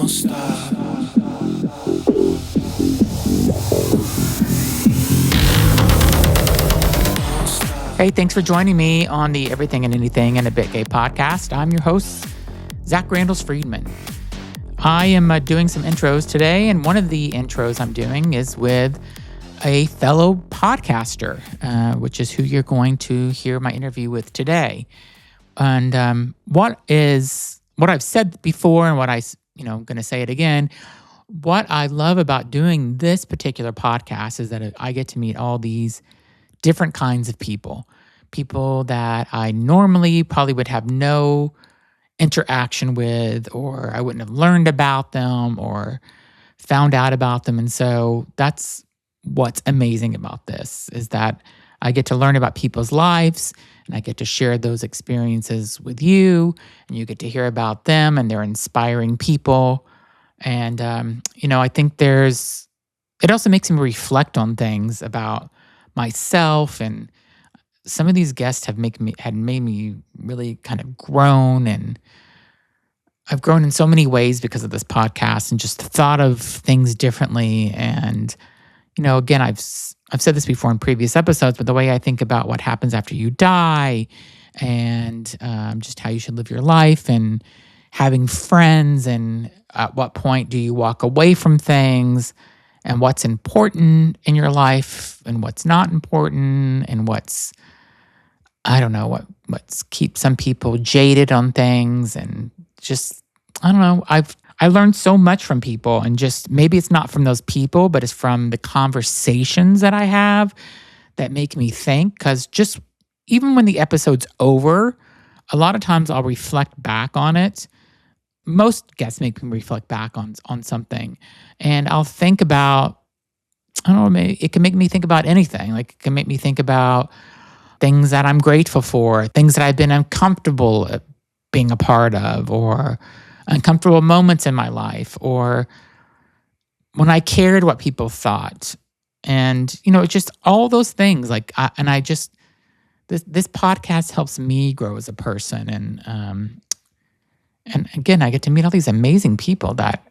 Hey, thanks for joining me on the Everything and Anything and a Bit Gay podcast. I'm your host, Zach Randles-Friedman. I am doing some intros today, and one of the intros I'm doing is with a fellow podcaster, which is who you're going to hear my interview with today. And what I've said before, and what I'm going to say it again. What I love about doing this particular podcast is that I get to meet all these different kinds of people that I normally probably would have no interaction with, or I wouldn't have learned about them or found out about them. And so that's what's amazing about this, is that I get to learn about people's lives, and I get to share those experiences with you, and you get to hear about them, and they're inspiring people. And, I think it also makes me reflect on things about myself, and some of these guests had made me really kind of grown, and I've grown in so many ways because of this podcast, and just thought of things differently. And again, I've said this before in previous episodes, but the way I think about what happens after you die, and just how you should live your life, and having friends, and at what point do you walk away from things, and what's important in your life and what's not important, and what's keeps some people jaded on things. And just, I learned so much from people, and just maybe it's not from those people, but it's from the conversations that I have that make me think. Because just even when the episode's over, a lot of times I'll reflect back on it. Most guests make me reflect back on something, and I'll think about, maybe it can make me think about anything. Like, it can make me think about things that I'm grateful for, things that I've been uncomfortable being a part of, or uncomfortable moments in my life, or when I cared what people thought. And, it's just all those things. This podcast helps me grow as a person. And again, I get to meet all these amazing people that,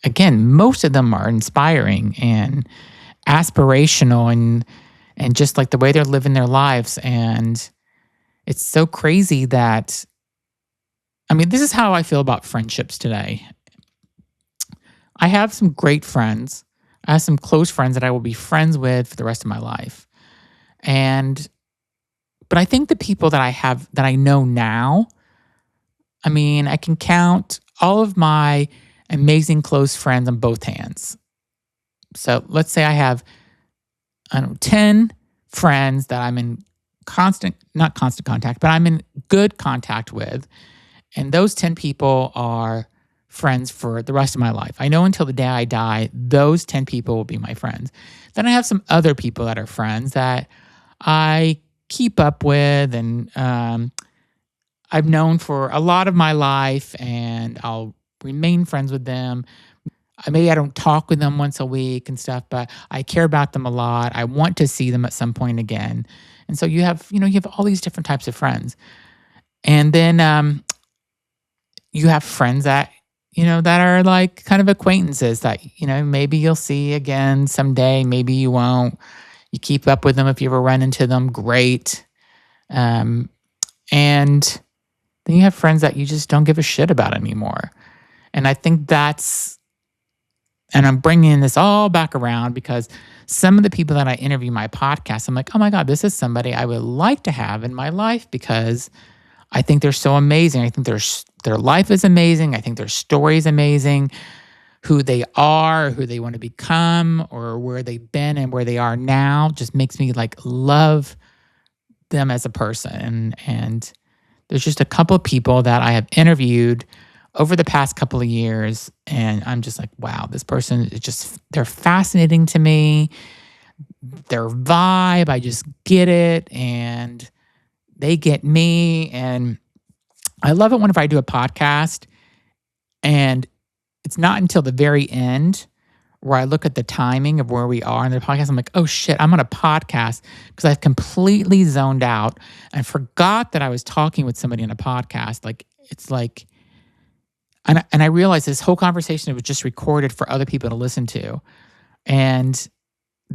again, most of them are inspiring and aspirational, and just like the way they're living their lives. And it's so crazy that, this is how I feel about friendships today. I have some great friends. I have some close friends that I will be friends with for the rest of my life. But I think the people that I have, that I know now, I can count all of my amazing close friends on both hands. So let's say I have, 10 friends that I'm in not constant contact, but I'm in good contact with. And those 10 people are friends for the rest of my life. I know until the day I die, those 10 people will be my friends. Then I have some other people that are friends that I keep up with, and I've known for a lot of my life, and I'll remain friends with them. Maybe I don't talk with them once a week and stuff, but I care about them a lot. I want to see them at some point again. And so you have all these different types of friends. And then you have friends that, that are like kind of acquaintances that, maybe you'll see again someday, maybe you won't. You keep up with them if you ever run into them, great. And then you have friends that you just don't give a shit about anymore. And I think and I'm bringing this all back around because some of the people that I interview my podcast, I'm like, oh my God, this is somebody I would like to have in my life, because I think they're so amazing. I think their life is amazing. I think their story is amazing. Who they are, who they want to become, or where they've been and where they are now just makes me love them as a person. And there's just a couple of people that I have interviewed over the past couple of years, and I'm just like, wow, this person is they're fascinating to me. Their vibe, I just get it, and they get me. And I love it whenever I do a podcast, and it's not until the very end where I look at the timing of where we are in the podcast. I'm like, oh shit, I'm on a podcast, because I've completely zoned out and forgot that I was talking with somebody on a podcast. It's like And I realized this whole conversation was just recorded for other people to listen to. And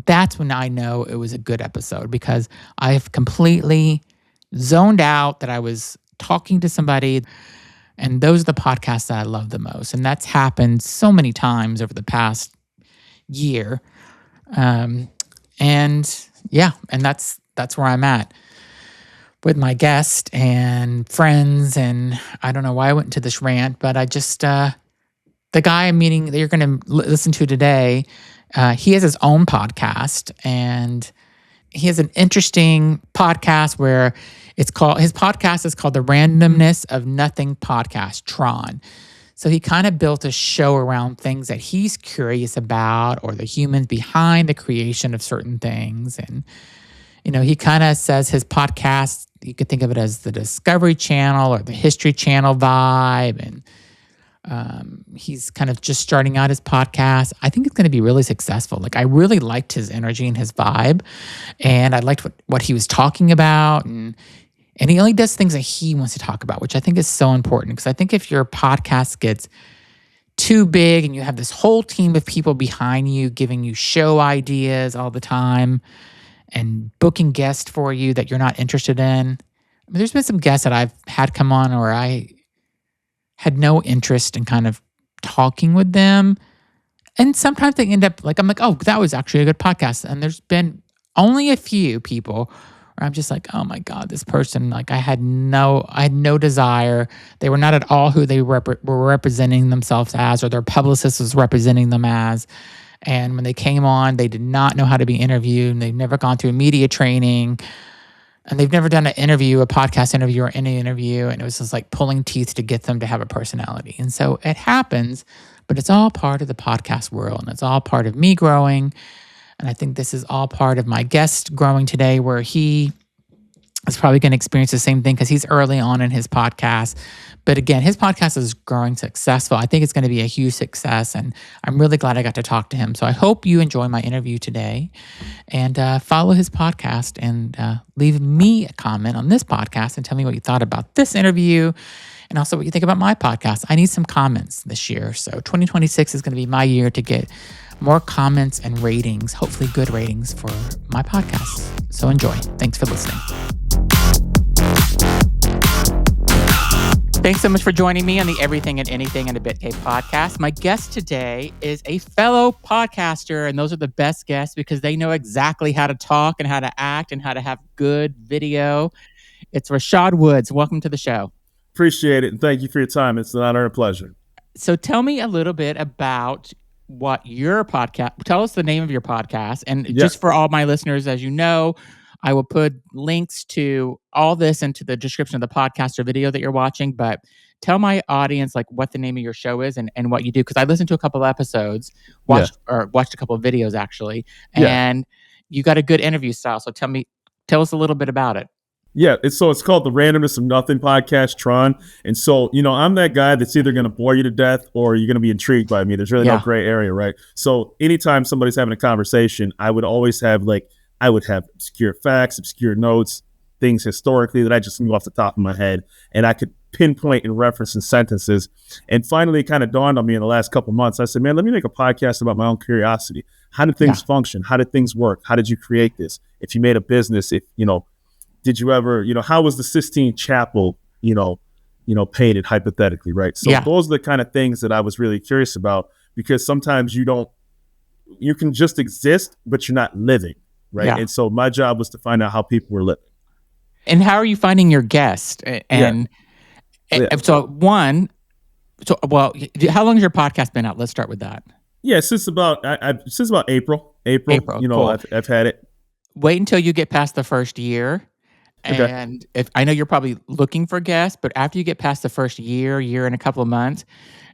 that's when I know it was a good episode, because I've completely zoned out that I was talking to somebody. And those are the podcasts that I love the most. And that's happened so many times over the past year. And yeah, and that's where I'm at with my guest and friends. And I don't know why I went into this rant, but I just, the guy I'm meeting that you're going to listen to today, he has his own podcast, and he has an interesting podcast where his podcast is called the Randomness of Nothing podcast, TRON. So he kind of built a show around things that he's curious about, or the humans behind the creation of certain things. And, he kind of says his podcast, you could think of it as the Discovery Channel or the History Channel vibe. And he's kind of just starting out his podcast. I think it's going to be really successful. Like, I really liked his energy and his vibe, and I liked what he was talking about. And he only does things that he wants to talk about, which I think is so important. Because I think if your podcast gets too big and you have this whole team of people behind you giving you show ideas all the time and booking guests for you that you're not interested in. I mean, there's been some guests that I've had come on where I had no interest in kind of talking with them. And sometimes they end up I'm like, oh, that was actually a good podcast. And there's been only a few people where I'm just like, oh my God, this person, I had no desire. They were not at all who they were representing themselves as, or their publicist was representing them as. And when they came on, they did not know how to be interviewed, and they've never gone through media training, and they've never done a podcast interview or any interview. And it was just like pulling teeth to get them to have a personality. And so it happens, but it's all part of the podcast world, and it's all part of me growing. And I think this is all part of my guest growing today, where he is probably going to experience the same thing because he's early on in his podcast. But again, his podcast is growing successful. I think it's going to be a huge success, and I'm really glad I got to talk to him. So I hope you enjoy my interview today, and follow his podcast, and leave me a comment on this podcast and tell me what you thought about this interview, and also what you think about my podcast. I need some comments this year. So 2026 is going to be my year to get more comments and ratings, hopefully good ratings for my podcast. So enjoy. Thanks for listening. Thanks so much for joining me on the Everything and Anything and a Bit Tape podcast. My guest today is a fellow podcaster, and those are the best guests because they know exactly how to talk and how to act and how to have good video. It's Rashad Woods. Welcome to the show. Appreciate it, and thank you for your time. It's an honor and a pleasure. So tell me a little bit about what your podcast, tell us the name of your podcast. And just for all my listeners, as you know, I will put links to all this into the description of the podcast or video that you're watching. But tell my audience what the name of your show is and what you do. Because I listened to a couple of episodes, watched a couple of videos actually, and you got a good interview style. So tell us a little bit about it. Yeah, it's called the Randomness of Nothing podcast, TRON. And so, I'm that guy that's either going to bore you to death or you're going to be intrigued by me. There's really no gray area, right? So anytime somebody's having a conversation, I would always have obscure facts, obscure notes, things historically that I just knew off the top of my head, and I could pinpoint and reference in sentences. And finally, it kind of dawned on me in the last couple of months. I said, man, let me make a podcast about my own curiosity. How did things function? How did things work? How did you create this? If you made a business, did you ever, how was the Sistine Chapel, painted hypothetically, right? So those are the kind of things that I was really curious about, because sometimes you can just exist, but you're not living, right? Yeah. And so my job was to find out how people were living. And how are you finding your guest? And how long has your podcast been out? Let's start with that. Yeah, since about April. Cool. I've had it. Wait until you get past the first year. Okay. And if I know you're probably looking for guests, but after you get past the first year and a couple of months,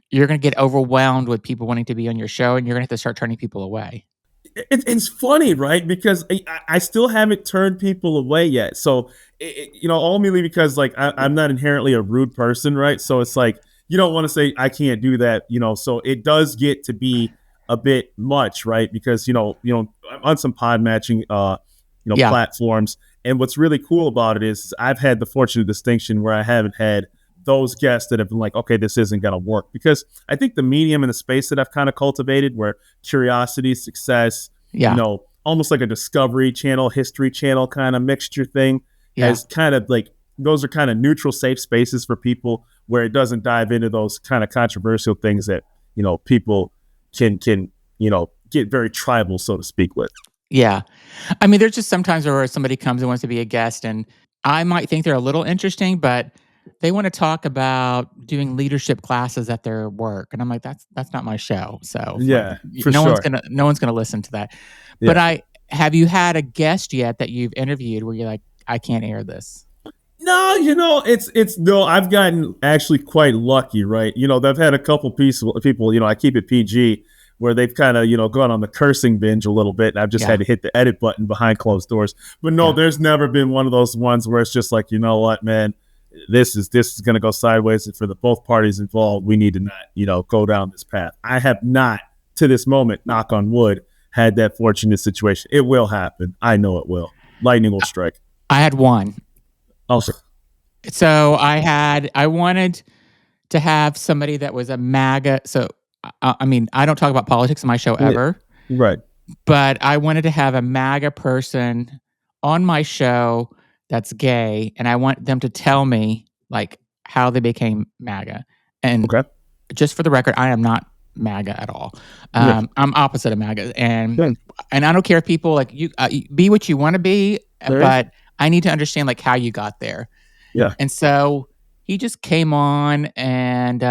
you're going to get overwhelmed with people wanting to be on your show, and you're going to have to start turning people away. It's funny, right? Because I still haven't turned people away yet. So, ultimately because I'm not inherently a rude person, right? So it's you don't want to say I can't do that, so it does get to be a bit much, right? Because, I'm on some pod matching, platforms. And what's really cool about it is I've had the fortunate distinction where I haven't had those guests that have been like, okay, this isn't going to work. Because I think the medium and the space that I've kind of cultivated, where curiosity, success, Yeah. Almost like a Discovery Channel, History Channel kind of mixture thing, Yeah. has kind of like, those are kind of neutral, safe spaces for people where it doesn't dive into those kind of controversial things that, people can get very tribal, so to speak, with. Yeah. I mean, there's just sometimes where somebody comes and wants to be a guest, and I might think they're a little interesting, but they want to talk about doing leadership classes at their work, and I'm like, that's not my show. So Yeah, for no sure. no one's gonna listen to that. Yeah. But have you had a guest yet that you've interviewed where you're like, I can't air this? No, it's no. I've gotten actually quite lucky, right? I've had a couple people. I keep it PG, where they've kind of gone on the cursing binge a little bit, and I've just had to hit the edit button behind closed doors. But no, there's never been one of those ones where it's just like, you know what, man, this is going to go sideways, and for the both parties involved, we need to not go down this path. I have not, to this moment, knock on wood, had that fortunate situation. It will happen. I know it will. Lightning will strike. I had one. Also, so I wanted to have somebody that was a MAGA. So I mean, I don't talk about politics in my show ever, right? But I wanted to have a MAGA person on my show that's gay, and I want them to tell me like how they became MAGA. And just for the record, I am not MAGA at all. I'm opposite of MAGA, and I don't care if people like you be what you want to be, but I need to understand like how you got there. Yeah. And so he just came on, and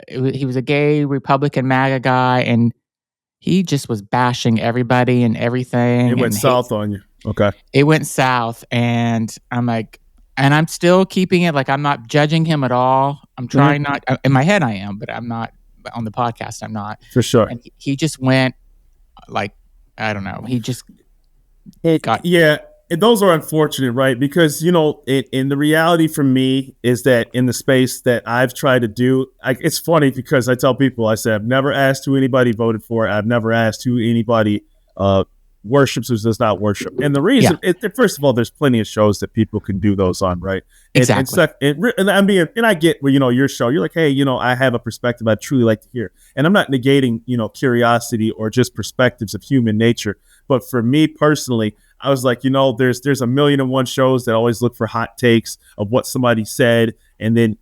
he was a gay Republican MAGA guy, and he just was bashing everybody and everything. It went south on you. Okay. It went south, and I'm like, and I'm still keeping it like I'm not judging him at all. I'm trying not. In my head, I am, but I'm not. On the podcast, I'm not. For sure. And he just went like, I don't know. He just got. Yeah. Those are unfortunate, right? Because, in the reality for me is that in the space that I've tried to do, it's funny because I tell people, I say, I've never asked who anybody voted for. I've never asked who anybody worships or does not worship. And the reason, first of all, there's plenty of shows that people can do those on, right? Exactly. And I get, your show, you're like, hey, I have a perspective I'd truly like to hear. And I'm not negating, curiosity or just perspectives of human nature. But for me personally, I was like, there's 1,000,001 shows that always look for hot takes of what somebody said. And then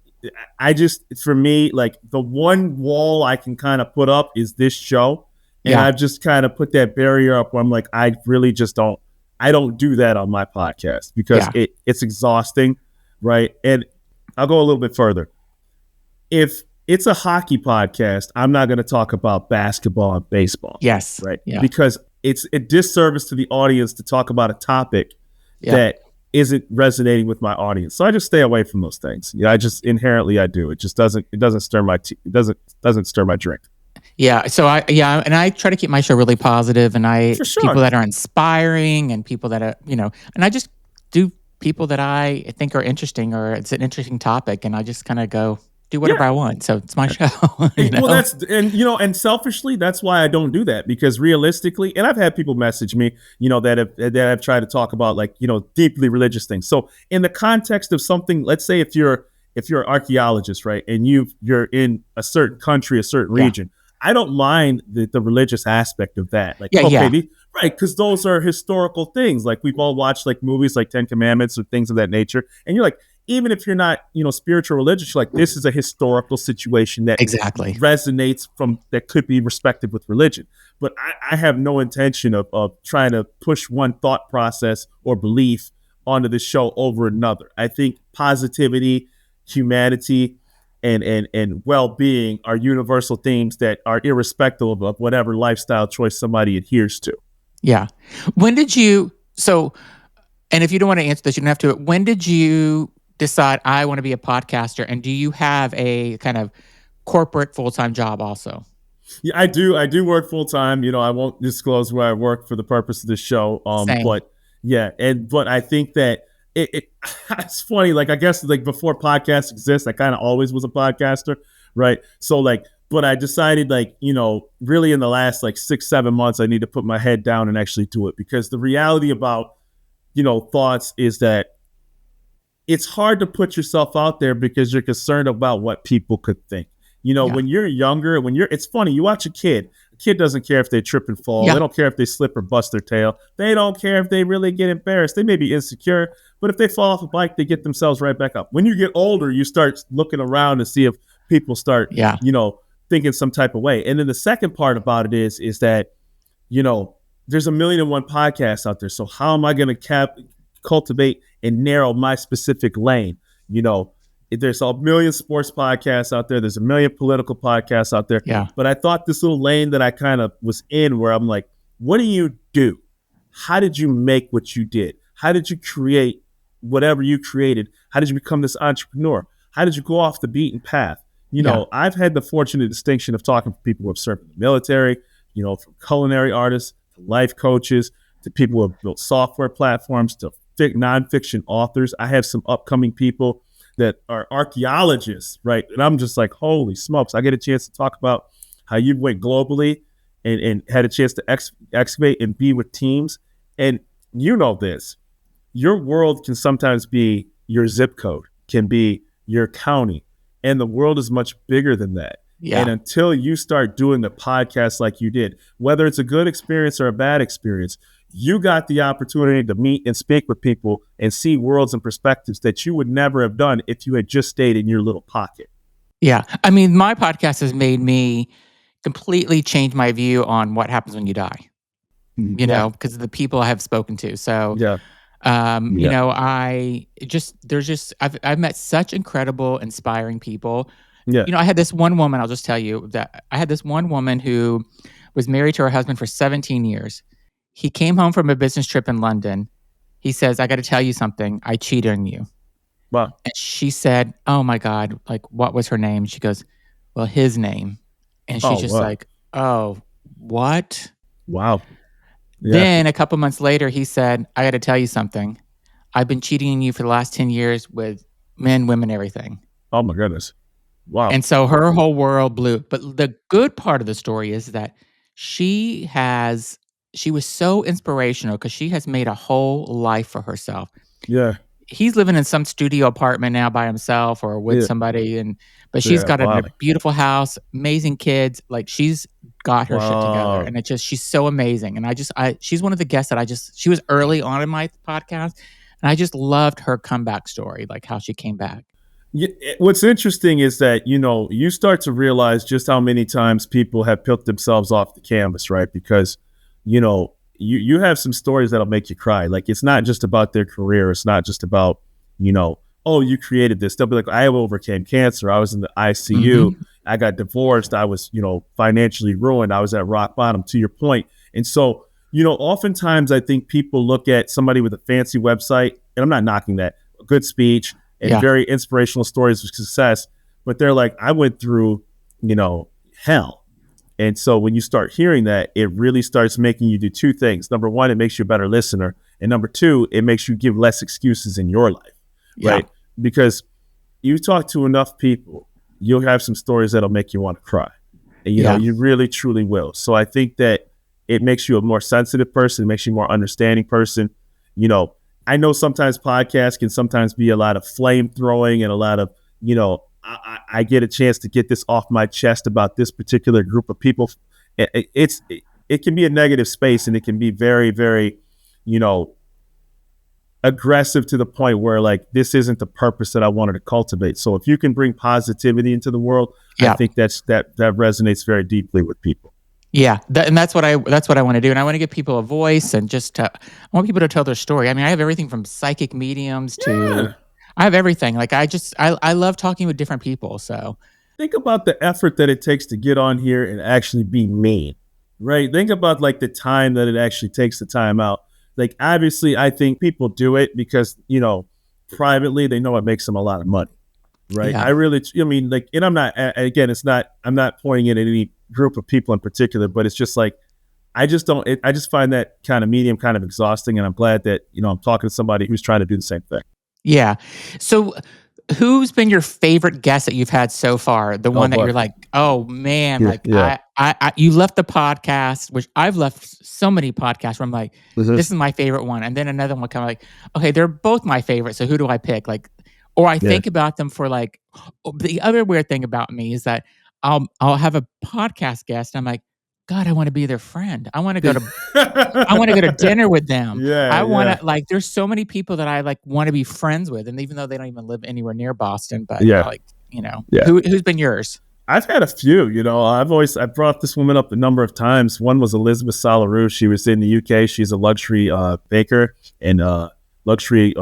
for me, like the one wall I can kind of put up is this show. And I've just kind of put that barrier up where I'm like, I really just I don't do that on my podcast because it's exhausting, right? And I'll go a little bit further. If it's a hockey podcast, I'm not going to talk about basketball and baseball. Yes. Right. Yeah. Because it's a disservice to the audience to talk about a topic that isn't resonating with my audience. So I just stay away from those things. I just inherently I do. It just doesn't stir my it doesn't stir my drink. Yeah. So and I try to keep my show really positive, and people that are inspiring and people that are, and I just do people that I think are interesting or it's an interesting topic, and I just kind of go do whatever I want. So it's my show. Well, and selfishly, that's why I don't do that, because realistically, and I've had people message me, that have tried to talk about like, deeply religious things. So in the context of something, let's say if you're an archaeologist, right, and you're in a certain country, a certain region, I don't mind the religious aspect of that. Like, right, because those are historical things. Like we've all watched like movies like Ten Commandments or things of that nature, and you're like, even if you're not, spiritual religious, like this is a historical situation that resonates that could be respected with religion. But I have no intention of trying to push one thought process or belief onto the show over another. I think positivity, humanity, and well-being are universal themes that are irrespective of whatever lifestyle choice somebody adheres to. Yeah. When did you, and if you don't want to answer this, you don't have to, when did you decide I want to be a podcaster, and do you have a kind of corporate full-time job also? Yeah, I do work full-time. I won't disclose where I work for the purpose of the show. But I think that it's funny. Like, I guess like before podcasts exist, I kind of always was a podcaster, right? So like, but I decided like, really in the last like 6-7 months, I need to put my head down and actually do it, because the reality about, thoughts is that it's hard to put yourself out there because you're concerned about what people could think. Yeah. When you're younger, it's funny, you watch a kid doesn't care if they trip and fall. Yeah. They don't care if they slip or bust their tail. They don't care if they really get embarrassed. They may be insecure, but if they fall off a bike, they get themselves right back up. When you get older, you start looking around to see if people start, Yeah. thinking some type of way. And then the second part about it is that, there's a million and one podcasts out there. So how am I going to cultivate and narrow my specific lane? There's a million sports podcasts out there. There's a million political podcasts out there. Yeah. But I thought this little lane that I kind of was in, where I'm like, what do you do? How did you make what you did? How did you create whatever you created? How did you become this entrepreneur? How did you go off the beaten path? I've had the fortunate distinction of talking to people who have served in the military, from culinary artists to life coaches to people who have built software platforms to nonfiction authors. I have some upcoming people that are archaeologists, right? And I'm just like, holy smokes, I get a chance to talk about how you went globally and had a chance to excavate and be with teams. And this, your world can sometimes be your zip code, can be your county, and the world is much bigger than that. Yeah. And until you start doing the podcast like you did, whether it's a good experience or a bad experience, you got the opportunity to meet and speak with people and see worlds and perspectives that you would never have done if you had just stayed in your little pocket. Yeah. I mean, my podcast has made me completely change my view on what happens when you die, because of the people I have spoken to. So, I've met such incredible, inspiring people. Yeah. I had this one woman, I'll just tell you that I had this one woman who was married to her husband for 17 years. He came home from a business trip in London. He says, I got to tell you something. I cheated on you. Wow. And she said, oh my God, like, what was her name? She goes, well, his name. And she's just like, oh, what? Wow. Yeah. Then a couple months later, he said, I got to tell you something. I've been cheating on you for the last 10 years with men, women, everything. Oh my goodness. Wow. And so her whole world blew. But the good part of the story is that she was so inspirational because she has made a whole life for herself. Yeah. He's living in some studio apartment now by himself or with somebody, but she's got a beautiful house, amazing kids. Like, she's got her shit together, and she's so amazing. And she's one of the guests that she was early on in my podcast, and I just loved her comeback story, like how she came back. What's interesting is that, you start to realize just how many times people have picked themselves off the canvas, right? Because, you have some stories that'll make you cry. Like, it's not just about their career. It's not just about, oh, you created this. They'll be like, I overcame cancer. I was in the ICU. Mm-hmm. I got divorced. I was, financially ruined. I was at rock bottom, to your point. And so, oftentimes I think people look at somebody with a fancy website, and I'm not knocking that, a good speech and very inspirational stories of success, but they're like, I went through, hell. And so when you start hearing that, it really starts making you do two things. Number one, it makes you a better listener. And number two, it makes you give less excuses in your life, right? Because you talk to enough people, you'll have some stories that'll make you want to cry. And, you really, truly will. So I think that it makes you a more sensitive person. It makes you a more understanding person. I know sometimes podcasts can sometimes be a lot of flame throwing and a lot of, I get a chance to get this off my chest about this particular group of people. It can be a negative space, and it can be very, very, aggressive to the point where, like, this isn't the purpose that I wanted to cultivate. So if you can bring positivity into the world, I think that resonates very deeply with people. Yeah, and that's what I want to do, and I want to give people a voice, and I want people to tell their story. I mean, I have everything from psychic mediums to I have everything. Like, I love talking with different people. So think about the effort that it takes to get on here and actually be me, right? Think about, like, the time that it actually takes, the time out. Like, obviously, I think people do it because, privately they know it makes them a lot of money, right? Yeah. And I'm not, again, I'm not pointing at any group of people in particular, but it's just like, I just find that kind of medium kind of exhausting. And I'm glad that, I'm talking to somebody who's trying to do the same thing. Yeah. So who's been your favorite guest that you've had so far? The one that you're like, oh man, you left the podcast, which I've left so many podcasts where I'm like, this is my favorite one. And then another one kind of like, okay, they're both my favorite. So who do I pick? Like, Or I Yeah. think about them for like the other weird thing about me is that I'll have a podcast guest. I'm like, God, I want to be their friend. I want to go to dinner with them. Yeah, I want yeah, to like. There's so many people that I like want to be friends with, and even though they don't even live anywhere near Boston, but yeah, like yeah. who's been yours? I've had a few, I brought this woman up a number of times. One was Elizabeth Salaroo. She was in the UK. She's a luxury baker and luxury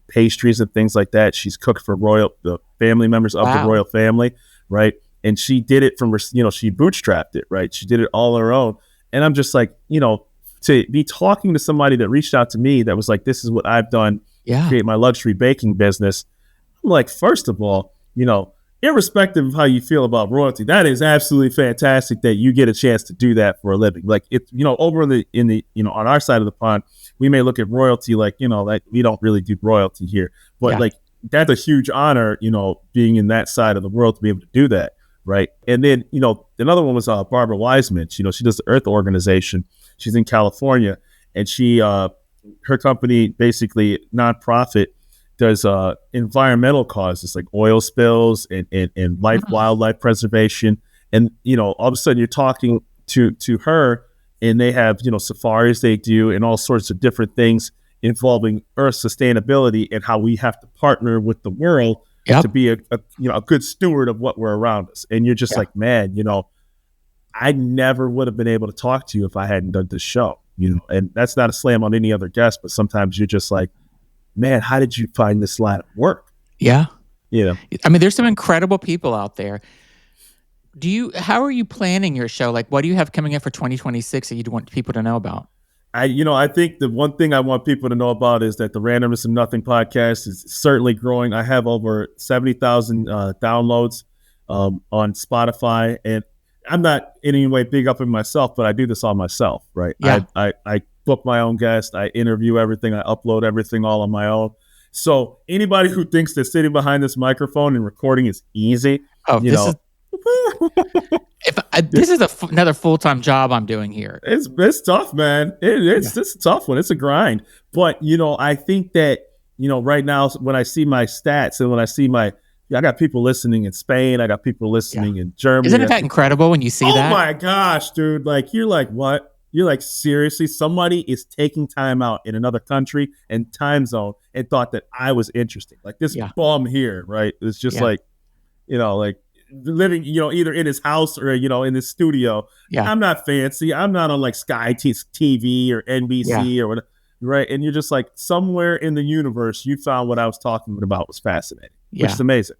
pastries and things like that. She's cooked for the family members of the Wow. royal family, right? And she did it she bootstrapped it, right? She did it all on her own. And I'm just like, to be talking to somebody that reached out to me that was like, this is what I've done to Yeah. create my luxury baking business. I'm like, first of all, irrespective of how you feel about royalty, that is absolutely fantastic that you get a chance to do that for a living. Like it's, over in the on our side of the pond, we may look at royalty like, like we don't really do royalty here, but Yeah. like that's a huge honor, being in that side of the world to be able to do that. Right. And then, another one was Barbara Wiseman. She does the Earth Organization. She's in California, and her company, basically nonprofit, does environmental causes like oil spills and wildlife preservation. And all of a sudden you're talking to her, and they have safaris they do and all sorts of different things involving earth sustainability and how we have to partner with the world to be a good steward of what we're around us. And you're just like, man, I never would have been able to talk to you if I hadn't done this show. And that's not a slam on any other guest, but sometimes you're just like, man, how did you find this line of work? Yeah. Yeah. I mean, there's some incredible people out there. How are you planning your show? Like, what do you have coming up for 2026 that you'd want people to know about? I think the one thing I want people to know about is that the Randomness of Nothing podcast is certainly growing. I have over 70,000 downloads on Spotify, and I'm not in any way big up in myself, but I do this all myself, right? Yeah. I book my own guests, I interview everything, I upload everything all on my own. So anybody who thinks that sitting behind this microphone and recording is easy, this is another full-time job I'm doing here. It's tough, man. It's a tough one. It's a grind. But I think that right now when I see my stats and when I see I got people listening in Spain, I got people listening in Germany. Isn't it that incredible when you see that? Oh my gosh, dude! Like you're like, what? You're like, seriously? Somebody is taking time out in another country and time zone and thought that I was interesting. Like this bum here, right? It's just like living, either in his house or, in his studio. Yeah. I'm not fancy. I'm not on like Sky TV or NBC or whatever, right? And you're just like, somewhere in the universe, you found what I was talking about was fascinating, which is amazing.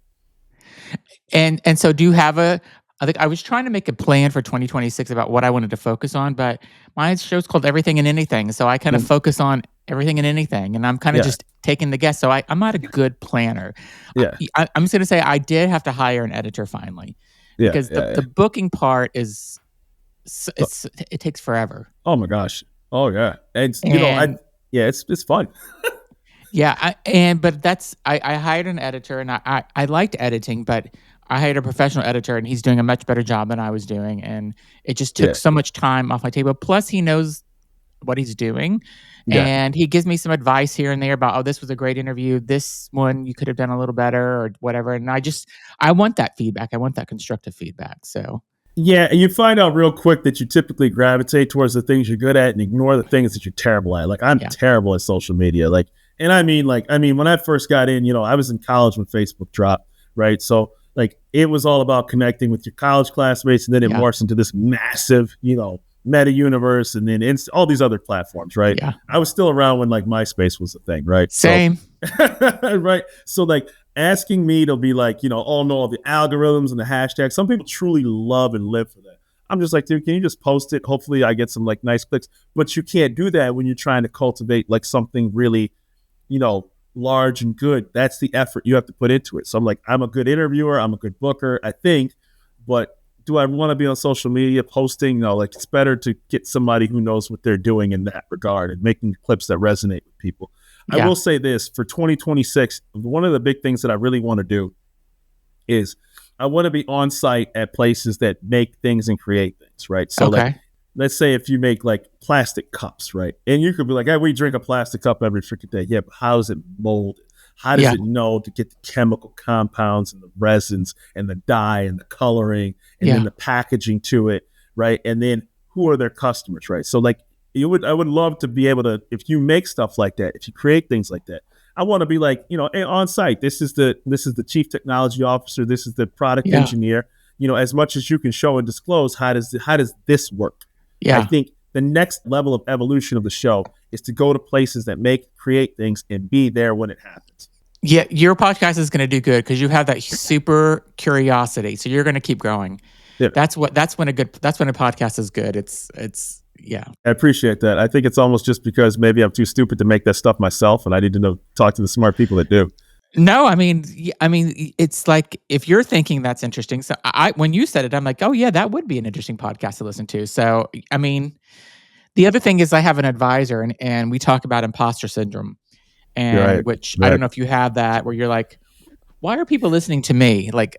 And so do you have I think I was trying to make a plan for 2026 about what I wanted to focus on, but my show's called Everything and Anything. So I kind of focus on everything and anything, and I'm kind of just taking the guess. So I'm not a good planner. Yeah. I'm just going to say I did have to hire an editor finally because the booking part is, it takes forever. Oh my gosh. Oh yeah. And it's fun. But I hired an editor, and I liked editing, but I hired a professional editor, and he's doing a much better job than I was doing, and it just took so much time off my table. Plus, he knows what he's doing, and he gives me some advice here and there about, this was a great interview. This one you could have done a little better, or whatever. And I want that feedback. I want that constructive feedback. So. Yeah, and you find out real quick that you typically gravitate towards the things you're good at and ignore the things that you're terrible at. Like I'm terrible at social media. And I mean, when I first got in, I was in college when Facebook dropped, right? So it was all about connecting with your college classmates, and then it morphs into this massive, meta universe, and then all these other platforms, right? Yeah. I was still around when MySpace was a thing, right? Same. So, right. So asking me to be know all the algorithms and the hashtags. Some people truly love and live for that. I'm just like, dude, can you just post it? Hopefully I get some nice clicks. But you can't do that when you're trying to cultivate something really, large and good. That's the effort you have to put into it. So I'm like, I'm a good interviewer, I'm a good booker, I think, but do I want to be on social media posting? No, it's better to get somebody who knows what they're doing in that regard and making clips that resonate with people. I will say this, for 2026, one of the big things that I really want to do is I want to be on site at places that make things and create things, right? So let's say if you make plastic cups, right? And you could be like, hey, we drink a plastic cup every freaking day. Yeah, but how is it molded? How does it know to get the chemical compounds and the resins and the dye and the coloring and then the packaging to it, right? And then who are their customers, right? So like I would love to be able to, if you make stuff like that, if you create things like that, I want to be like, hey, on site, this is the chief technology officer, this is the product engineer, as much as you can show and disclose, how does this work? I think the next level of evolution of the show is to go to places that create things and be there when it happens. Yeah, your podcast is going to do good because you have that super curiosity. So you're going to keep growing. Yeah. That's when a podcast is good. It's I appreciate that. I think it's almost just because maybe I'm too stupid to make that stuff myself, and I need to talk to the smart people that do. No, I mean, it's like if you're thinking that's interesting. So when you said it, I'm like, oh yeah, that would be an interesting podcast to listen to. So I mean, the other thing is I have an advisor, and we talk about imposter syndrome, and which I don't know if you have that, where you're like, why are people listening to me? Like,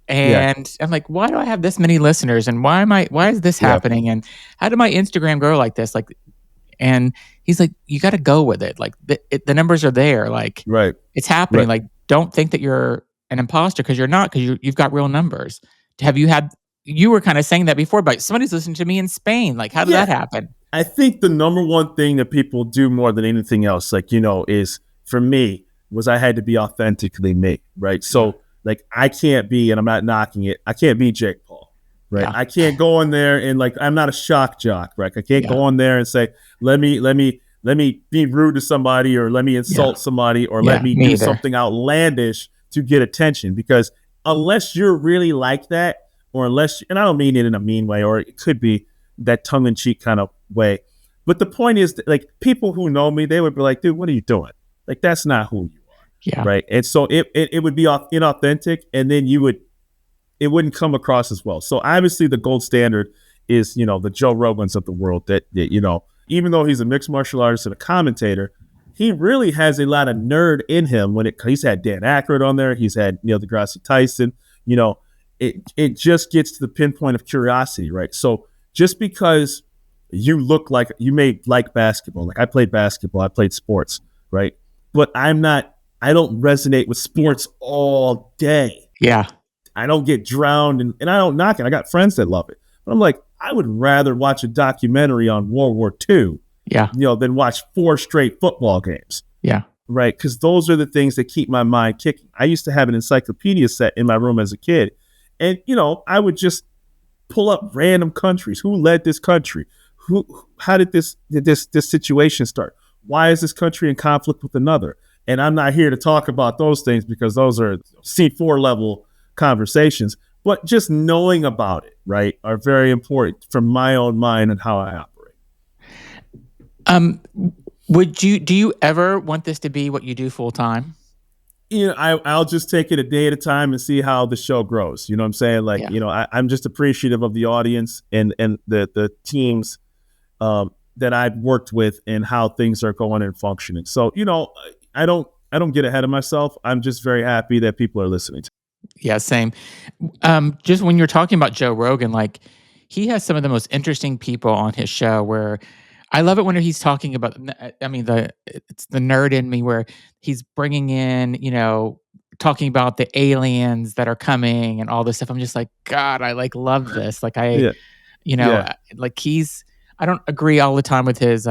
and I'm like, why do I have this many listeners? And why is this happening? And how did my Instagram grow like this? Like, and he's like, you got to go with it. Like the numbers are there. Like, it's happening. Like, don't think that you're an imposter because you're not, because you've got real numbers. You were kind of saying that before, but somebody's listening to me in Spain. Like, how did that happen? I think the number one thing that people do more than anything else, like, is for me was I had to be authentically me. Right. So like, I can't be, and I'm not knocking it, I can't be Jake Paul, right? Yeah. I can't go in there and like, I'm not a shock jock, right? I can't go in there and say, let me be rude to somebody, or let me insult somebody, or let me do something outlandish to get attention. Because unless you're really like that, or unless, and I don't mean it in a mean way, or it could be that tongue-in-cheek kind of way. But the point is that, like, people who know me, they would be like, dude, what are you doing? Like, that's not who you are. Yeah. Right. And so it would be inauthentic, and then it wouldn't come across as well. So obviously the gold standard is, the Joe Rogans of the world that even though he's a mixed martial artist and a commentator, he really has a lot of nerd in him he's had Dan Aykroyd on there. He's had Neil deGrasse Tyson, it just gets to the pinpoint of curiosity. Right. So just because you may like basketball, like I played basketball, I played sports, right? But I don't resonate with sports all day. Yeah. I don't get drowned and I don't knock it. I got friends that love it. But I'm like, I would rather watch a documentary on World War II than watch 4 straight football games. Yeah. Right. Because those are the things that keep my mind kicking. I used to have an encyclopedia set in my room as a kid. And, I would just pull up random countries. Who led this country? How did this situation start? Why is this country in conflict with another? And I'm not here to talk about those things because those are C4 level conversations, but just knowing about it, right, are very important for my own mind and how I operate. Do you ever want this to be what you do full time? I'll just take it a day at a time and see how the show grows. You know what I'm saying? Like, I'm just appreciative of the audience and the teams that I've worked with and how things are going and functioning. So, I don't get ahead of myself. I'm just very happy that people are listening to me. Yeah, same. Just when you're talking about Joe Rogan, like, he has some of the most interesting people on his show, where I love it when he's talking about, it's the nerd in me, where he's bringing in, talking about the aliens that are coming and all this stuff. I'm just like, God, I love this. Like like I don't agree all the time with his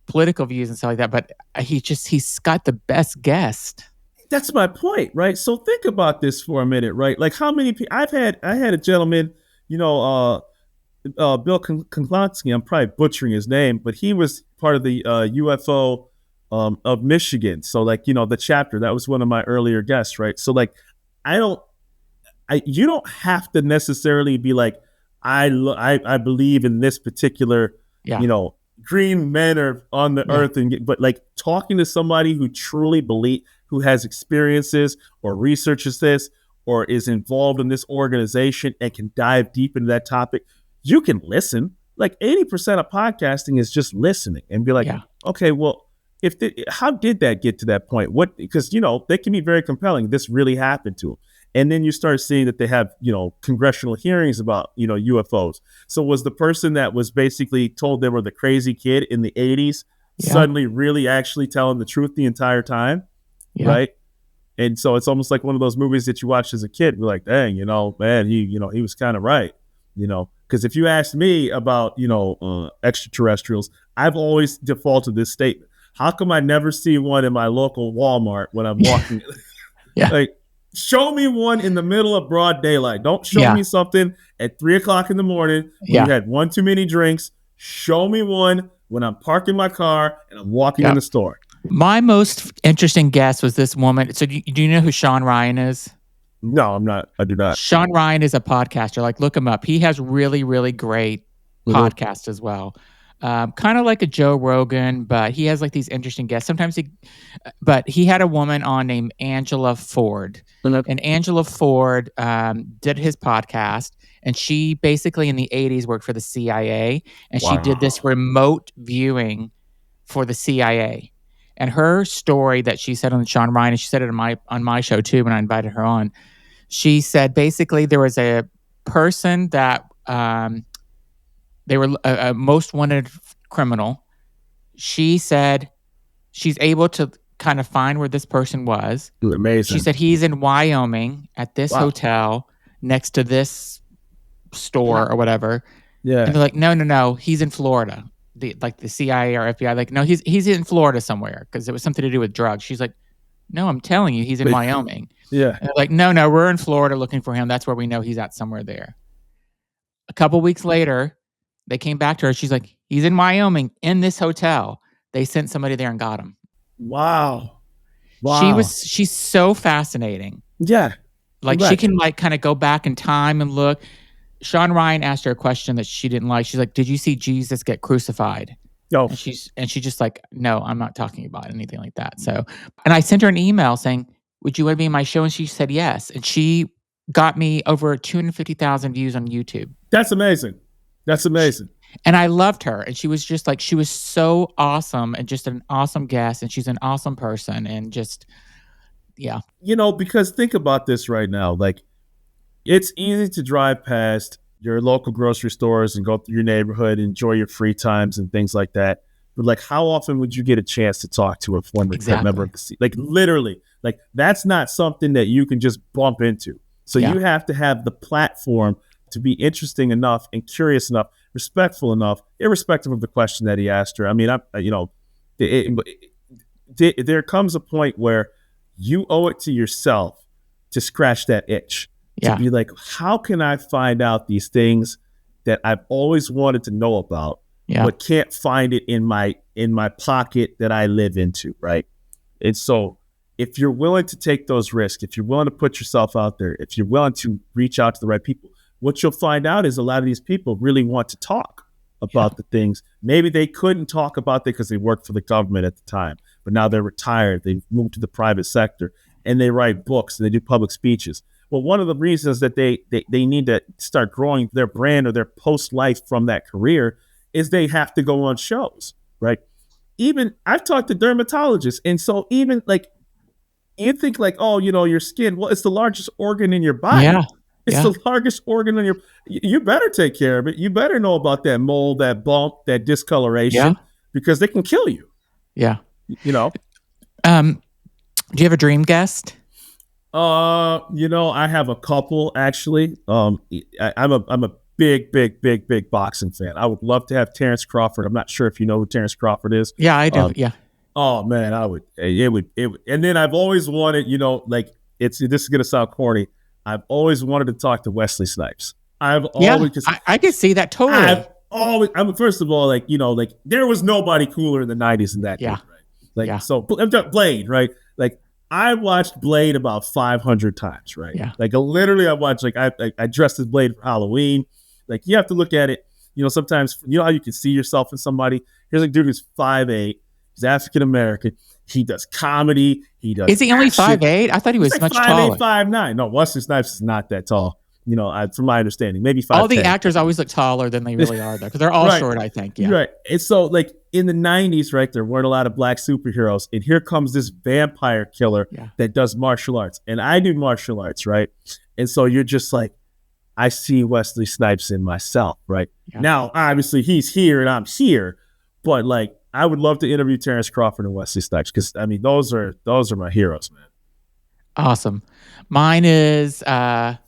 political views and stuff like that, but he's got the best guest. That's my point, right? So think about this for a minute, right? Like, how many people I had a gentleman, Bill Konklansky, I'm probably butchering his name, but he was part of the UFO of Michigan. So like, the chapter, that was one of my earlier guests, right? So like, you don't have to necessarily be like, I believe in this particular, green men are on the earth, but like talking to somebody who truly who has experiences or researches this or is involved in this organization and can dive deep into that topic, you can listen. Like 80% of podcasting is just listening and be like, okay, well, how did that get to that point? What, because, they can be very compelling. This really happened to them. And then you start seeing that they have, congressional hearings about, UFOs. So was the person that was basically told they were the crazy kid in the 80s suddenly really actually telling the truth the entire time? right? And so it's almost like one of those movies that you watch as a kid. You're like, dang, man, he was kind of right, because if you ask me about, extraterrestrials, I've always defaulted this statement. How come I never see one in my local Walmart when I'm walking? Yeah. Like, show me one in the middle of broad daylight. Don't show me something at 3:00 in the morning when you had one too many drinks. Show me one when I'm parking my car and I'm walking in the store. My most interesting guess was this woman. So do you know who Sean Ryan is? No, I'm not. I do not. Sean Ryan is a podcaster. Like, look him up. He has really, really great podcasts as well. Kind of like a Joe Rogan, but he has like these interesting guests. Sometimes but he had a woman on named Angela Ford. And Angela Ford did his podcast. And she basically in the 80s worked for the CIA. And she did this remote viewing for the CIA. And her story that she said on Sean Ryan, and she said it on my show too when I invited her on. She said basically there was a person that they were a most wanted criminal. She said she's able to kind of find where this person was. Amazing. She said he's in Wyoming at this hotel next to this store or whatever. Yeah. And they're like, no, he's in Florida. The CIA or FBI, like, no, he's in Florida somewhere because it was something to do with drugs. She's like, no, I'm telling you, he's in Wyoming. Yeah. And they're like, no, we're in Florida looking for him. That's where we know he's at somewhere there. A couple weeks later, they came back to her. She's like, he's in Wyoming in this hotel. They sent somebody there and got him. Wow. She's so fascinating. Yeah. Like she can like kind of go back in time and look. Sean Ryan asked her a question that she didn't like. She's like, did you see Jesus get crucified? No. And she's just like, no, I'm not talking about anything like that. So, and I sent her an email saying, would you want to be in my show? And she said yes. And she got me over 250,000 views on YouTube. That's amazing. That's amazing. And I loved her. And she was just like, she was so awesome and just an awesome guest. And she's an awesome person. And just, yeah. Because think about this right now. Like, it's easy to drive past your local grocery stores and go through your neighborhood, enjoy your free times and things like that. But like, how often would you get a chance to talk to a former member of the C? Like, literally, like that's not something that you can just bump into. So you have to have the platform to be interesting enough and curious enough, respectful enough, irrespective of the question that he asked her. I mean, there comes a point where you owe it to yourself to scratch that itch. To be like, how can I find out these things that I've always wanted to know about, but can't find it in my pocket that I live into, right? And so if you're willing to take those risks, if you're willing to put yourself out there, if you're willing to reach out to the right people, what you'll find out is a lot of these people really want to talk about the things. Maybe they couldn't talk about it because they worked for the government at the time, but now they're retired. They've moved to the private sector and they write books and they do public speeches. Well, one of the reasons that they need to start growing their brand or their post-life from that career is they have to go on shows, right? Even I've talked to dermatologists, and so even like you think like, oh, your skin, well, it's the largest organ in your body. It's the largest organ in you better take care of it. You better know about that mole, that bump, that discoloration, because they can kill you. Yeah. Do you have a dream guest? I have a couple actually. I'm a big boxing fan. I would love to have Terrence Crawford. I'm not sure if you know who Terrence Crawford is. Yeah, I do. Yeah. Oh man, I would. It would. And then I've always wanted, like this is gonna sound corny. I've always wanted to talk to Wesley Snipes. I can see that totally. First of all, like there was nobody cooler in the '90s than that. Yeah. Dude, right? So Blade, right? Like I watched Blade about 500 times, right? Yeah. Like literally, I watched I dressed as Blade for Halloween. Like you have to look at it. Sometimes how you can see yourself in somebody. Here's a dude who's 5'8". He's African American. He does comedy. He does. Is he only 5'8"? I thought he was like much 5'8", taller. 5'9". No, Wesley Snipes is not that tall. From my understanding, maybe 5'10". All the actors always look taller than they really are, though, because they're all short. I think. Yeah. Right. And so, like in the '90s, right, there weren't a lot of black superheroes, and here comes this vampire killer that does martial arts, and I do martial arts, right? And so you're just like, I see Wesley Snipes in myself, right? Yeah. Now, obviously, he's here and I'm here, but like I would love to interview Terrence Crawford and Wesley Snipes because I mean those are my heroes, man. Awesome. Mine is not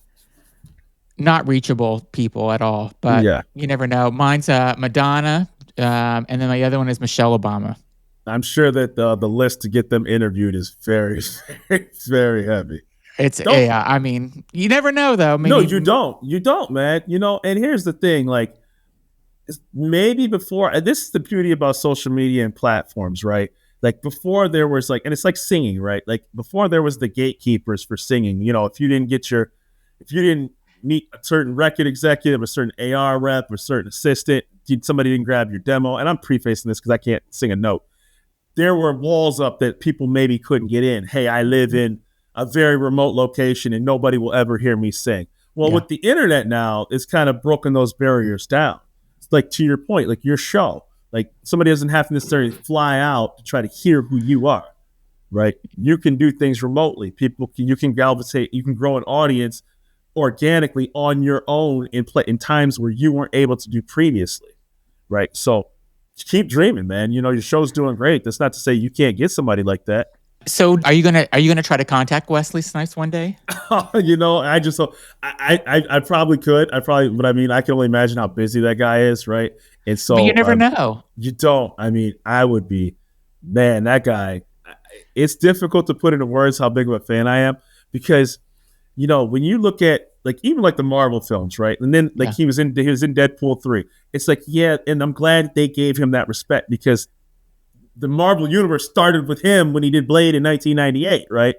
reachable people at all, but you never know. Mine's Madonna, and then my other one is Michelle Obama. I'm sure that the list to get them interviewed is very, very, very heavy. I mean, you never know though. No, you don't, man. You know, and here's the thing, like maybe before, and this is the beauty about social media and platforms, right? Like before there was like, and it's like singing, right? Like before there was the gatekeepers for singing. You know, if you didn't meet a certain record executive, a certain AR rep, or a certain assistant, somebody didn't grab your demo. And I'm prefacing this because I can't sing a note. There were walls up that people maybe couldn't get in. Hey, I live in a very remote location and nobody will ever hear me sing. Well, with the internet now, it's kind of broken those barriers down. It's like to your point, like your show, like somebody doesn't have to necessarily fly out to try to hear who you are, right? You can do things remotely. You can galvanize, you can grow an audience organically on your own in times where you weren't able to do previously, right? So keep dreaming, man. You know, your show's doing great. That's not to say you can't get somebody like that. So are you gonna try to contact Wesley Snipes one day? You know, I probably could. But I mean, I can only imagine how busy that guy is, right? And so but you never know. You don't. I mean, I would be, man, that guy. It's difficult to put into words how big of a fan I am because, you know, when you look at like even like the Marvel films, right? And then like he was in Deadpool 3. It's like, yeah, and I'm glad they gave him that respect because the Marvel universe started with him when he did Blade in 1998, right?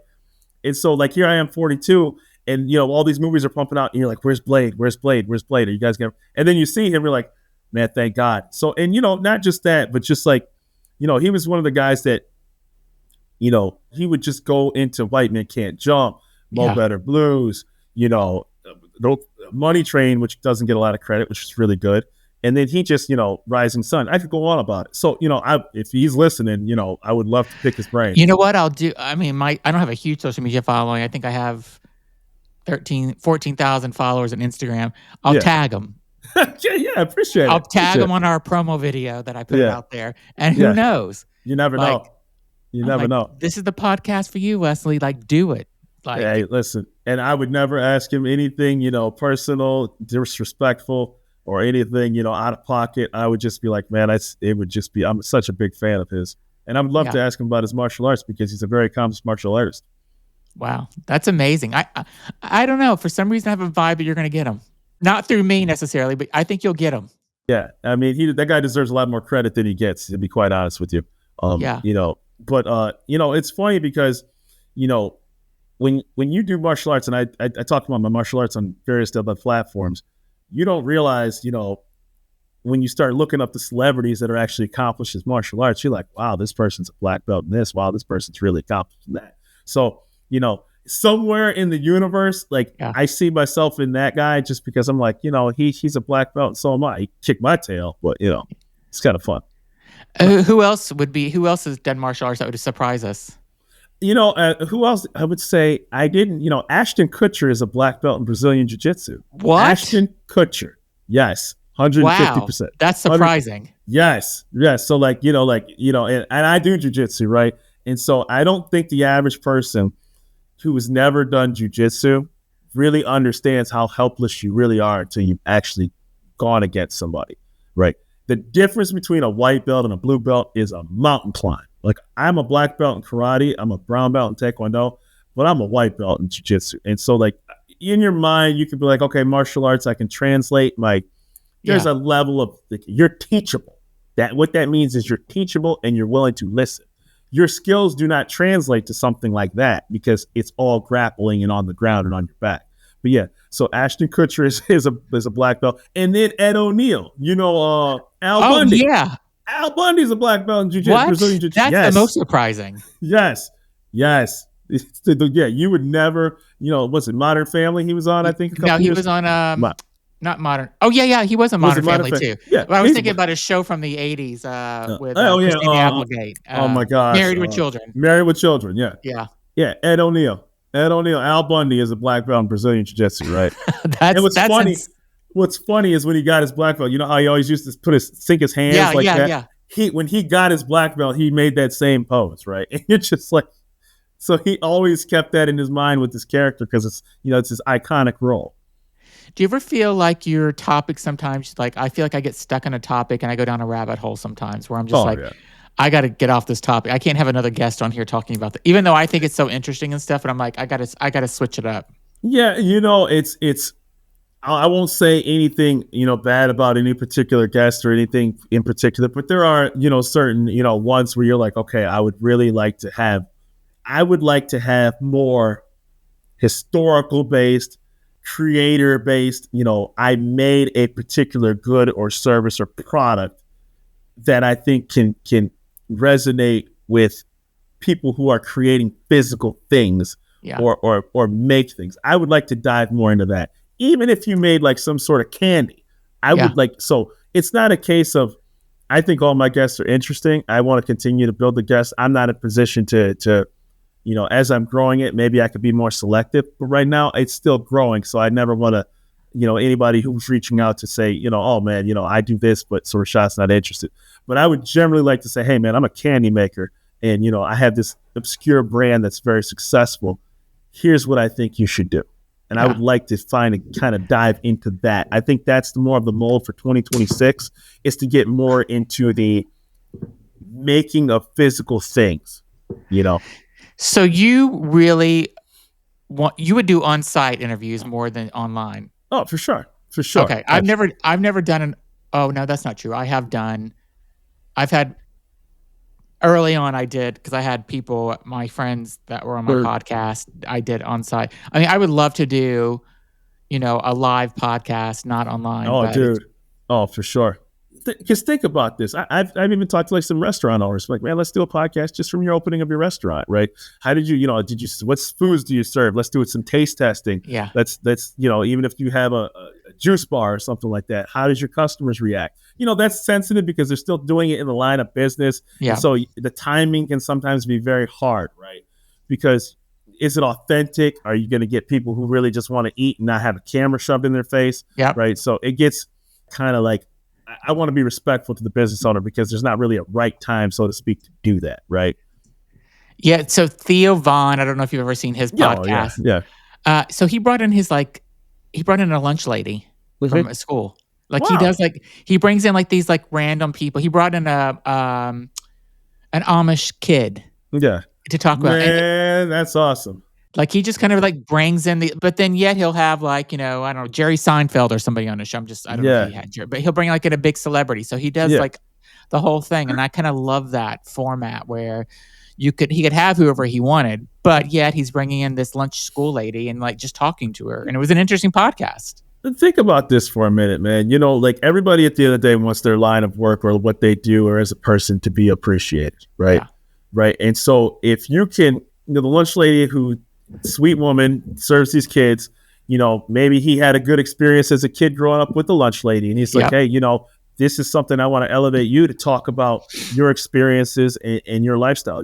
And so like here I am 42 and you know all these movies are pumping out and you're like, where's Blade? Where's Blade? Where's Blade? Are you guys getting? And then you see him, you're like, man, thank God. So, and you know, not just that, but just like, you know, he was one of the guys that, you know, he would just go into White Men Can't Jump, Mo Better Blues, you know, Money Train, which doesn't get a lot of credit, which is really good. And then he just, you know, Rising Sun. I could go on about it. So, you know, if he's listening, you know, I would love to pick his brain. You know what I'll do? I mean, I don't have a huge social media following. I think I have 14,000 followers on Instagram. I'll tag him. Yeah, I appreciate it. I'll tag him on our promo video that I put out there. And who knows? You never know. You never know. This is the podcast for you, Wesley. Like, do it. Like, hey, listen. And I would never ask him anything, you know, personal, disrespectful, or anything, you know, out of pocket. I would just be like, man, it would just be, I'm such a big fan of his. And I would love to ask him about his martial arts because he's a very accomplished martial artist. Wow. That's amazing. I don't know. For some reason, I have a vibe that you're going to get him. Not through me necessarily, but I think you'll get him. Yeah. I mean, that guy deserves a lot more credit than he gets, to be quite honest with you. You know, but, you know, it's funny because, you know, when you do martial arts, and I talk about my martial arts on various other platforms, you don't realize, you know, when you start looking up the celebrities that are actually accomplished as martial arts, you're like, wow, this person's a black belt in this. Wow, this person's really accomplished in that. So, you know, somewhere in the universe, like I see myself in that guy just because I'm like, you know, he's a black belt and so am I. He kicked my tail, but, you know, it's kind of fun. Who else has done martial arts that would surprise us? You know, who else? I would say Ashton Kutcher is a black belt in Brazilian Jiu-Jitsu. What? Ashton Kutcher. Yes. 150%. Wow, that's surprising. Yes. So and I do Jiu-Jitsu, right? And so I don't think the average person who has never done Jiu-Jitsu really understands how helpless you really are until you've actually gone against somebody, right? The difference between a white belt and a blue belt is a mountain climb. Like I'm a black belt in karate, I'm a brown belt in taekwondo, but I'm a white belt in jiu-jitsu. And so like in your mind, you could be like, okay, martial arts, I can translate there's a level of you're teachable. What that means is you're teachable and you're willing to listen. Your skills do not translate to something like that because it's all grappling and on the ground and on your back. But yeah, so Ashton Kutcher is a black belt. And then Ed O'Neill, Al Bundy. Yeah. Al Bundy's a black belt in jiu-jitsu. Brazilian jiu-jitsu. That's the most surprising. Yes. You would never, was it Modern Family he was on, I think? He was on, not Modern. Oh, yeah. He was on Modern Family too. Yeah. But I was thinking about a show from the 80s with Christina Applegate. Oh, my gosh. Married with Children. Married with Children, yeah. Yeah. Yeah, Ed O'Neill. Al Bundy is a black belt in Brazilian Jiu-Jitsu, right? That's funny. What's funny is when he got his black belt, you know how he always used to sink his hands that? Yeah. when he got his black belt, he made that same pose, right? And you're just like, so he always kept that in his mind with his character because it's it's his iconic role. Do you ever feel like your topic sometimes, like I feel like I get stuck in a topic and I go down a rabbit hole sometimes where I'm just Oh like, yeah, I got to get off this topic. I can't have another guest on here talking about that, even though I think it's so interesting and stuff. But I'm like, I gotta switch it up. yeah. It's. I won't say anything bad about any particular guest or anything in particular, but there are certain ones where you're like, okay, I would like to have more historical based, creator based. I made a particular good or service or product that I think can resonate with people who are creating physical things Yeah. or make things. I would like to dive more into that. Even if you made like some sort of candy, I Yeah. would like. So it's not a case of I think all my guests are interesting. I want to continue to build the guests. I'm not in a position to as I'm growing it, maybe I could be more selective. But right now, it's still growing. So I never want to, anybody who's reaching out to say, oh man, I do this, but so Rashad's not interested. But I would generally like to say, hey man, I'm a candy maker, and I have this obscure brand that's very successful. Here's what I think you should do. And I would like to find and kind of dive into that. I think that's more of the mold for 2026 is to get more into the making of physical things, So you really you would do on-site interviews more than online? Oh, for sure. For sure. Okay. I've never done oh no, that's not true. I've had early on I did, because I had people, my friends that were on my podcast, I did on-site. I mean, I would love to do, a live podcast, not online. Oh, but dude. Oh, for sure. Because think about this. I've even talked to like some restaurant owners. Like, man, let's do a podcast just from your opening of your restaurant, right? How did you, what foods do you serve? Let's do some taste testing. Yeah. Let's even if you have a juice bar or something like that, how does your customers react? That's sensitive because they're still doing it in the line of business. Yeah. And so the timing can sometimes be very hard, right? Because is it authentic? Are you going to get people who really just want to eat and not have a camera shoved in their face? Yeah. Right. So it gets kind of like, I want to be respectful to the business owner because there's not really a right time, so to speak, to do that, right? Yeah. So Theo Vaughn, I don't know if you've ever seen his podcast. Yeah. So he brought in a lunch lady from a school. Like he does, like he brings in like these like random people. He brought in an Amish kid. Yeah. To talk about. Man, that's awesome. Like he just kind of like brings in but then yet he'll have like, I don't know, Jerry Seinfeld or somebody on the show. I don't know if he had Jerry, but he'll bring like in a big celebrity. So he does like the whole thing. And I kind of love that format where he could have whoever he wanted, but yet he's bringing in this lunch school lady and like just talking to her. And it was an interesting podcast. Think about this for a minute, man. Like everybody at the end of the day wants their line of work or what they do or as a person to be appreciated, right? Yeah. Right. And so if you can, the lunch lady who sweet woman serves these kids, maybe he had a good experience as a kid growing up with the lunch lady. And he's like, hey, this is something I want to elevate you to talk about your experiences and your lifestyle.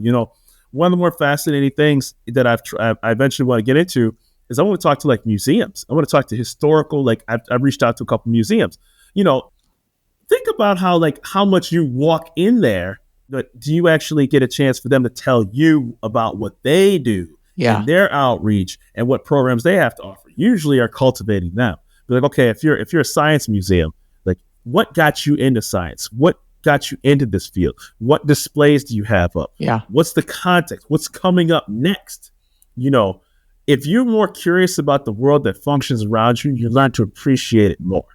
One of the more fascinating things that I eventually want to get into is I want to talk to like museums. I want to talk to historical, like I've reached out to a couple museums. Think about how much you walk in there, but do you actually get a chance for them to tell you about what they do? And their outreach and what programs they have to offer usually are cultivating them. But like, okay, if you're a science museum, like what got you into science? What got you into this field? What displays do you have up? Yeah. What's the context? What's coming up next? If you're more curious about the world that functions around you, you learn to appreciate it more,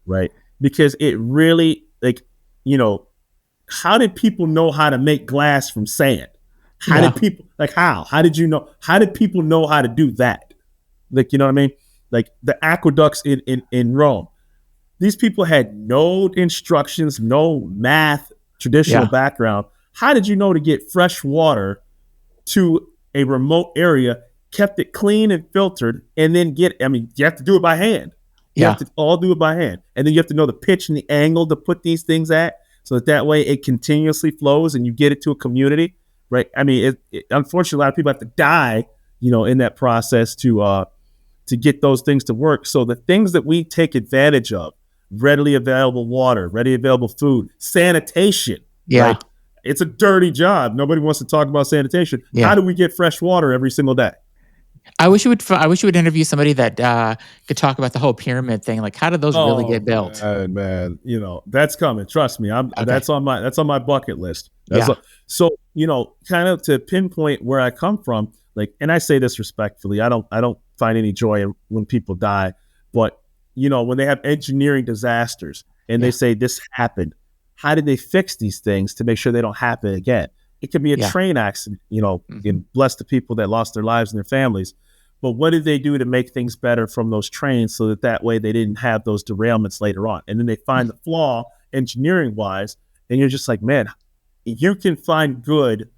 right? Because it really, how did people know how to make glass from sand? How did people how did you know? How did people know how to do that? Like, you know what I mean? Like the aqueducts in Rome. These people had no instructions, no math, traditional background. How did you know to get fresh water to a remote area, kept it clean and filtered, and then you have to do it by hand. You have to all do it by hand. And then you have to know the pitch and the angle to put these things at so that way it continuously flows and you get it to a community. Right. Unfortunately, a lot of people have to die, in that process to get those things to work. So the things that we take advantage of, readily available water, readily available food, sanitation, Yeah. right? It's a dirty job. Nobody wants to talk about sanitation. Yeah. How do we get fresh water every single day? I wish you would interview somebody that could talk about the whole pyramid thing. Like, how did those really get built? Man, that's coming. Trust me. Okay. That's on my bucket list. Yeah. So, kind of to pinpoint where I come from, like, and I say this respectfully, I don't find any joy when people die, but when they have engineering disasters and they say this happened, how did they fix these things to make sure they don't happen again? It could be a train accident, and bless the people that lost their lives and their families. But what did they do to make things better from those trains so that way they didn't have those derailments later on? And then they find the flaw engineering wise, and you're just like, man, you can find good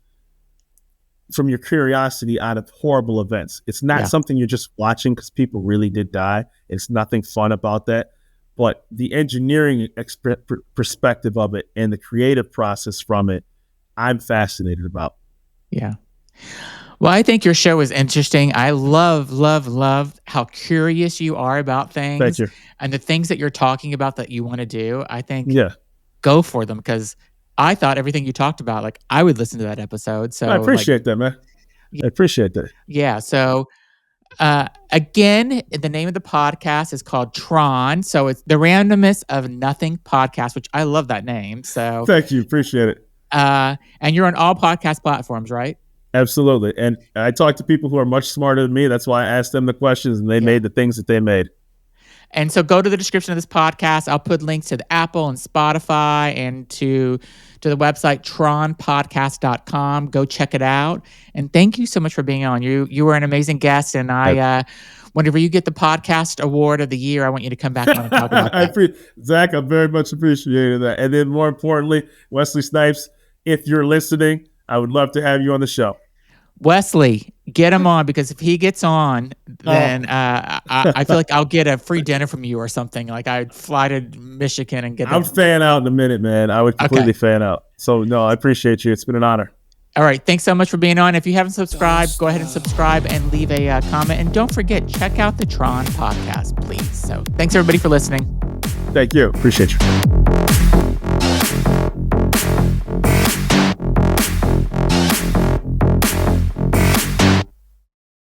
from your curiosity out of horrible events. It's not something you're just watching because people really did die. It's nothing fun about that. But the engineering perspective of it and the creative process from it, I'm fascinated about. Yeah. Well, I think your show is interesting. I love how curious you are about things. Thank you. And the things that you're talking about that you want to do. I think go for them, because I thought everything you talked about, like, I would listen to that episode. So I appreciate that, man. I appreciate that. Yeah. So again, the name of the podcast is called TRON. So it's the Randomness of Nothing podcast, which I love that name. So thank you. Appreciate it. And you're on all podcast platforms, right? Absolutely. And I talk to people who are much smarter than me. That's why I asked them the questions, and they made the things that they made. And so go to the description of this podcast. I'll put links to the Apple and Spotify and to the website tronpodcast.com. Go check it out. And thank you so much for being on. You were an amazing guest, and whenever you get the podcast award of the year, I want you to come back on and talk about that. Zach, I very much appreciated that. And then more importantly, Wesley Snipes, if you're listening, I would love to have you on the show. Wesley, get him on, because if he gets on, then I feel like I'll get a free dinner from you or something. Like, I'd fly to Michigan and get I'm fan out in a minute, man. I would completely fan out. So, no, I appreciate you. It's been an honor. All right. Thanks so much for being on. If you haven't subscribed, go ahead and subscribe and leave a comment. And don't forget, check out the TRON podcast, please. So thanks, everybody, for listening. Thank you. Appreciate you.